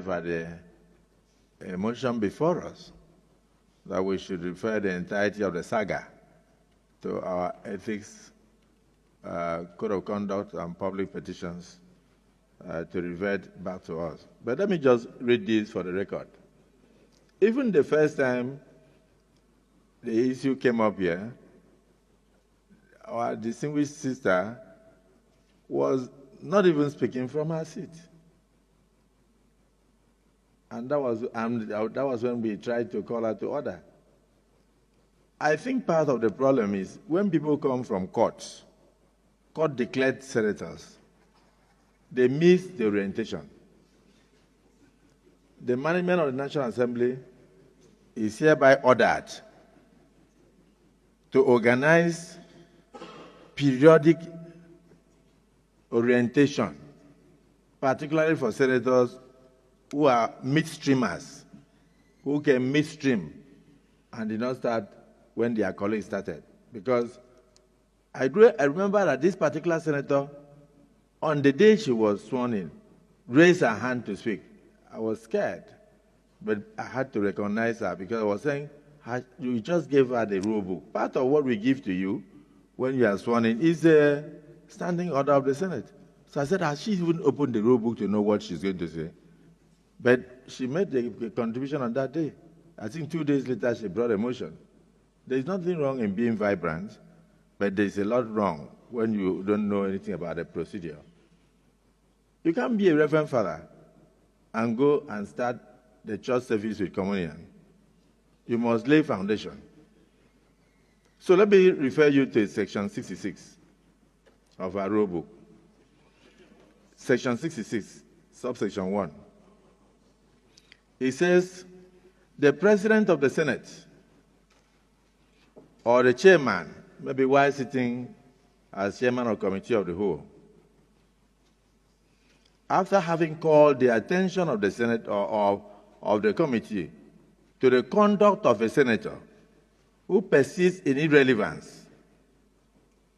a motion before us that we should refer the entirety of the saga to our ethics, code of conduct, and public petitions to revert back to us. But let me just read this for the record. Even the first time the issue came up here, our distinguished sister was not even speaking from her seat. And that was when we tried to call her to order. I think part of the problem is when people come from court-declared senators, they miss the orientation. The management of the National Assembly is hereby ordered to organize periodic orientation, particularly for senators who are midstreamers, who can midstream and did not start when their colleagues started. Because I remember that this particular senator, on the day she was sworn in, raised her hand to speak. I was scared, but I had to recognize her because I was saying, you just gave her the rule book. Part of what we give to you when you are sworn in is a standing order of the Senate. So I said, has she even opened the rule book to know what she's going to say? But she made the contribution on that day. I think 2 days later, she brought a motion. There's nothing wrong in being vibrant, but there's a lot wrong when you don't know anything about the procedure. You can't be a Reverend Father and go and start the church service with communion. You must lay foundation. So let me refer you to section 66 of our rule book. Section 66, subsection 1. It says, the President of the Senate or the chairman, maybe while sitting as chairman of committee of the whole, after having called the attention of the Senate or of the committee to the conduct of a senator who persists in irrelevance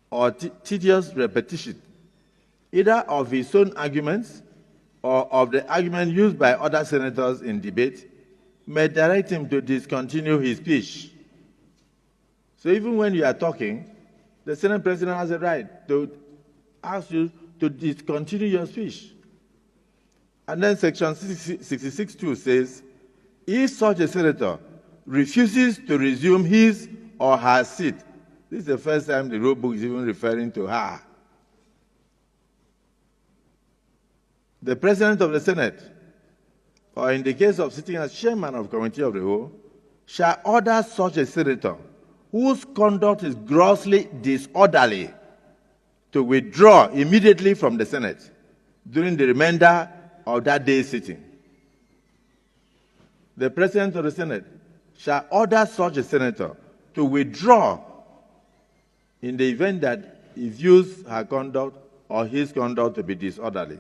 or tedious repetition, either of his own arguments or of the argument used by other senators in debate, may direct him to discontinue his speech. So even when you are talking, the Senate President has a right to ask you to discontinue your speech. And then section 66(2) says, if such a senator refuses to resume his or her seat, this is the first time the rule book is even referring to her, the President of the Senate, or in the case of sitting as chairman of committee of the whole, shall order such a senator whose conduct is grossly disorderly to withdraw immediately from the Senate during the remainder of that day's sitting. The President of the Senate shall order such a senator to withdraw in the event that he views her conduct or his conduct to be disorderly.